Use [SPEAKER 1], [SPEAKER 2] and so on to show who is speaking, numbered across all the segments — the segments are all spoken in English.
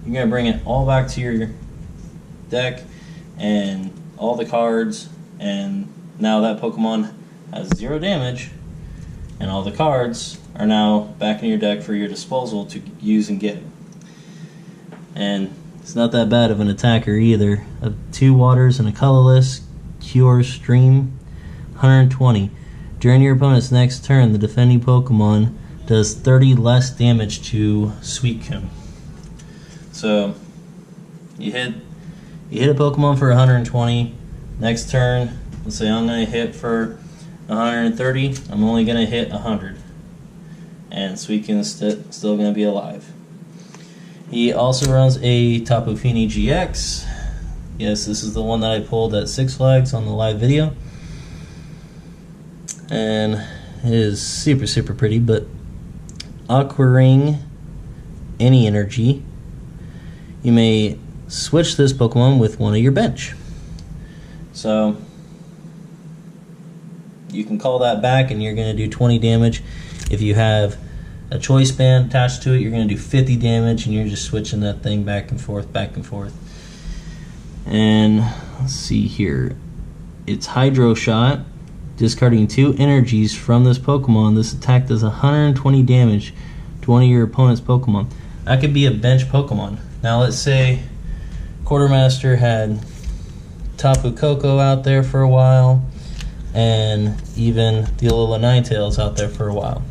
[SPEAKER 1] you're going to bring it all back to your deck and all the cards, and now that Pokemon has 0 damage, and all the cards are now back in your deck for your disposal to use and get. And it's not that bad of an attacker either. 2 waters and a colorless, Cure Stream, 120. During your opponent's next turn, the defending Pokemon does 30 less damage to Suicune. So you hit a Pokemon for 120. Next turn, let's say I'm going to hit for 130. I'm only going to hit 100, and Suicune's still going to be alive. He also runs a Tapu Fini GX. Yes, this is the one that I pulled at Six Flags on the live video. And it is super, super pretty, but Aqua Ring, any energy. You may switch this Pokemon with one of your bench. So you can call that back and you're going to do 20 damage. If you have a choice band attached to it, you're going to do 50 damage, and you're just switching that thing back and forth, back and forth. And let's see here. It's Hydro Shot. Discarding 2 energies from this Pokemon, this attack does 120 damage to one of your opponent's Pokemon. That could be a bench Pokemon. Now let's say Quartermaster had Tapu Koko out there for a while, and even the Alola Ninetales out there for a while.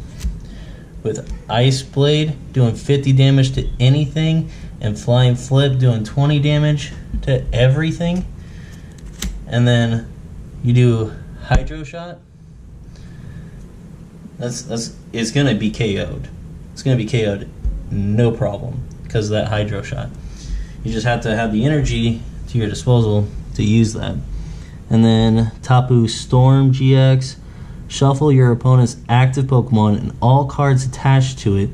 [SPEAKER 1] With Ice Blade doing 50 damage to anything, and Flying Flip doing 20 damage to everything, and then you do Hydro Shot, it's gonna be KO'd. It's gonna be KO'd, no problem, because of that Hydro Shot. You just have to have the energy to your disposal to use that. And then Tapu Storm GX. Shuffle your opponent's active Pokemon and all cards attached to it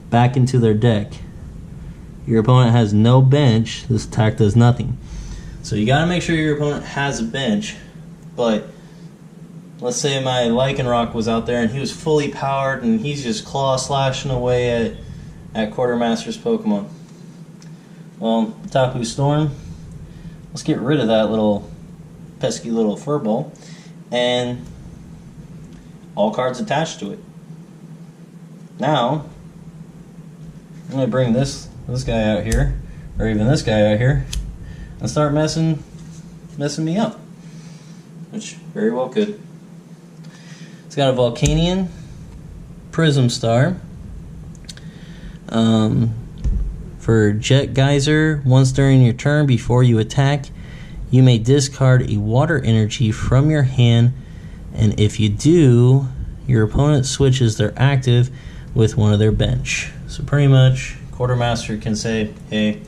[SPEAKER 1] back into their deck. Your opponent has no bench. This attack does nothing. So you gotta make sure your opponent has a bench, but let's say my Lycanroc was out there and he was fully powered and he's just claw slashing away at Quartermasters Pokemon. Well, Tapu Storm, let's get rid of that little pesky little furball, and all cards attached to it. Now, I'm going to bring this guy out here, or even this guy out here, and start messing me up, which very well could. It's got a Volcanion, Prism Star. For Jet Geyser, once during your turn before you attack, you may discard a water energy from your hand, and if you do, your opponent switches their active with one of their bench. So pretty much, Quartermaster can say, hey,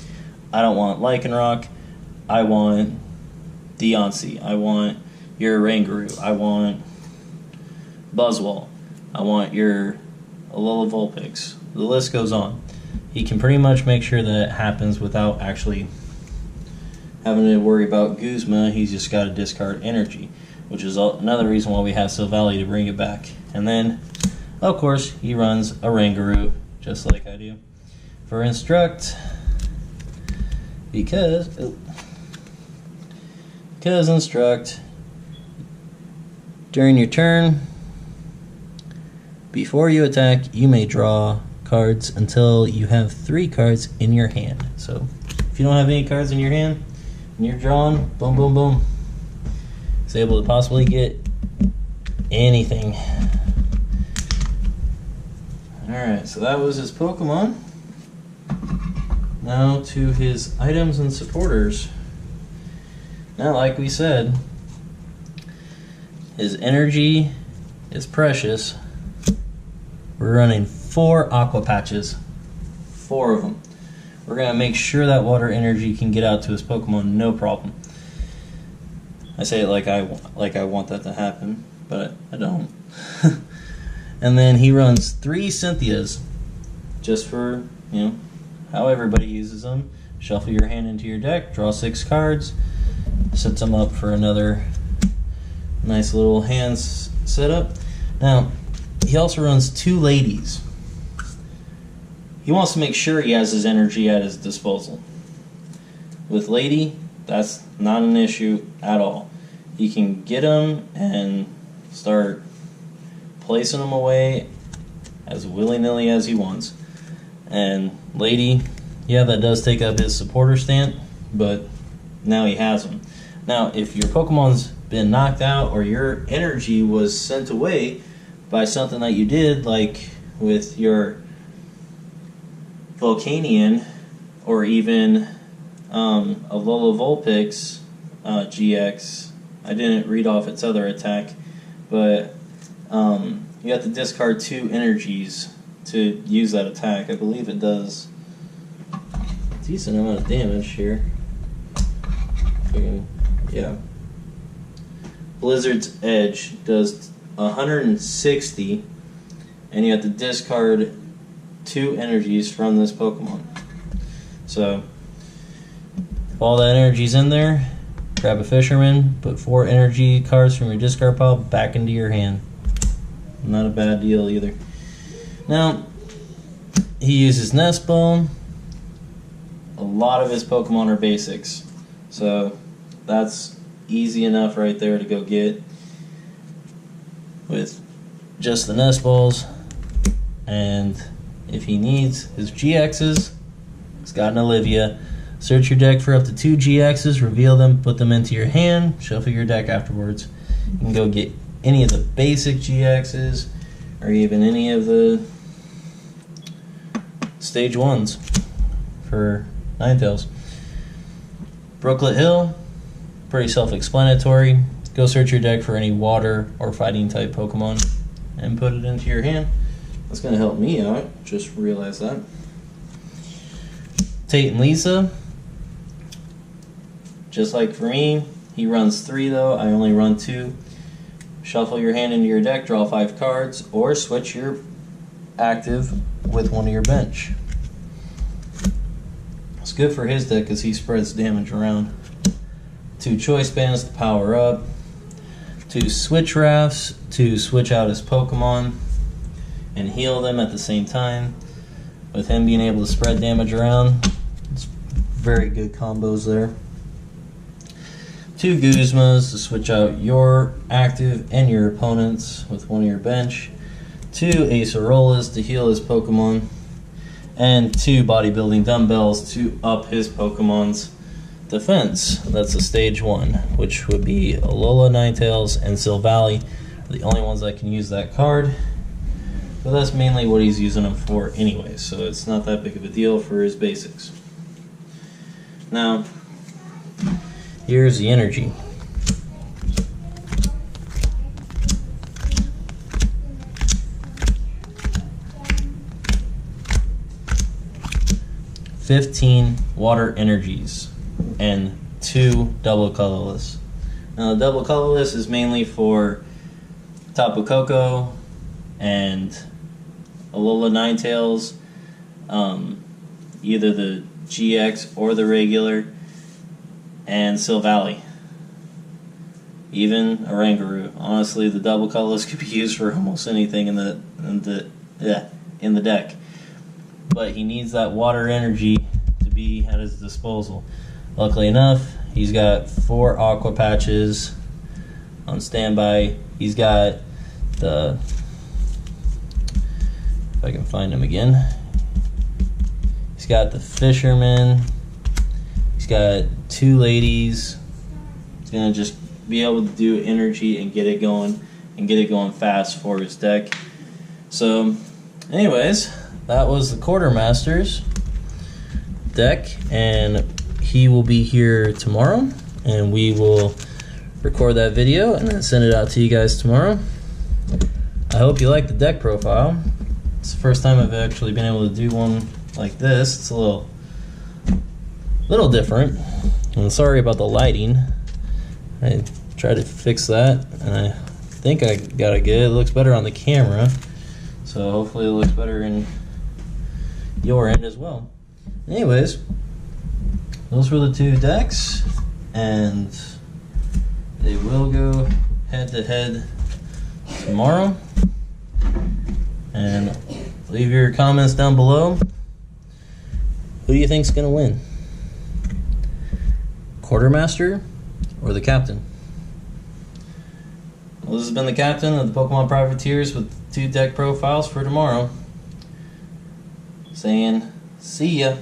[SPEAKER 1] I don't want Lycanroc, I want Deontay, I want your Rangaroo, I want Buzzwole, I want your Alola Vulpix. The list goes on. He can pretty much make sure that it happens without actually having to worry about Guzma. He's just got to discard energy, which is another reason why we have Silvally to bring it back. And then, of course, he runs a Rangaroo, just like I do. For Instruct, because Instruct, during your turn, before you attack, you may draw cards until you have 3 cards in your hand. So if you don't have any cards in your hand and you're drawing, boom, boom, boom, it's able to possibly get anything. Alright, so that was his Pokemon. Now to his items and supporters. Now, like we said, his energy is precious. We're running 4 Aqua Patches. 4 of them. We're going to make sure that water energy can get out to his Pokemon, no problem. I say it like I want that to happen, but I don't. And then he runs 3 Cynthias, just for, you know, how everybody uses them. Shuffle your hand into your deck, draw 6 cards, sets them up for another nice little hand setup. Now, he also runs 2 ladies. he wants to make sure he has his energy at his disposal. With Lady, that's not an issue at all. He can get them and start placing them away as willy-nilly as he wants. And Lady, yeah, that does take up his supporter stand, but now he has them. Now, if your Pokemon's been knocked out or your energy was sent away by something that you did, like with your Volcanion or even Alola Vulpix GX, I didn't read off its other attack, but you have to discard 2 energies to use that attack. I believe it does a decent amount of damage here. Yeah. Blizzard's Edge does 160, and you have to discard 2 energies from this Pokemon. So, if all that energy's in there, grab a Fisherman, put 4 energy cards from your discard pile back into your hand. Not a bad deal either. Now, he uses Nest Bone. A lot of his Pokemon are basics, so that's easy enough right there to go get with just the Nest Balls. And if he needs his GXs, he's got an Olivia. Search your deck for up to 2 GXs, reveal them, put them into your hand, shuffle your deck afterwards. You can go get any of the basic GXs or even any of the stage 1s for Ninetales. Brooklet Hill, pretty self-explanatory. Go search your deck for any water or fighting type Pokemon and put it into your hand. That's going to help me out, just realized that. Tate and Lisa, just like for me, he runs 3 though, I only run 2. Shuffle your hand into your deck, draw 5 cards, or switch your active with one of your bench. It's good for his deck because he spreads damage around. 2 choice bands to power up. 2 switch rafts to switch out his Pokemon and heal them at the same time. With him being able to spread damage around, it's very good combos there. 2 Guzmas to switch out your active and your opponents with one of your bench. 2 Acerolas to heal his Pokemon. And 2 bodybuilding dumbbells to up his Pokemon's defense. That's a stage 1, which would be Alola, Ninetales, and Silvally are the only ones that can use that card. But that's mainly what he's using them for anyway, so it's not that big of a deal for his basics. Now, here's the energy. "15 water energies and 2 double colorless." Now, the double colorless is mainly for Tapu Koko and Alola Ninetales, either the GX or the regular, and Silvally. Even Oranguru. Honestly, the double colorless could be used for almost anything in the deck. But he needs that water energy to be at his disposal. Luckily enough, he's got 4 aqua patches on standby. He's got the, if I can find him again, he's got the Fisherman, he's got 2 ladies. He's gonna just be able to do energy and get it going fast for his deck. So anyways, that was the Quartermasters deck, and he will be here tomorrow, and we will record that video and then send it out to you guys tomorrow. I hope you like the deck profile. It's the first time I've actually been able to do one like this. It's a little different. I'm sorry about the lighting. I tried to fix that, and I think I got it good. It looks better on the camera, so hopefully it looks better in your end as well. Anyways, those were the 2 decks, and they will go head to head tomorrow. And leave your comments down below Who do you think's gonna win? Quartermaster or the captain? Well, this has been the captain of the Pokemon Privateers with 2 deck profiles for tomorrow. Saying, see ya.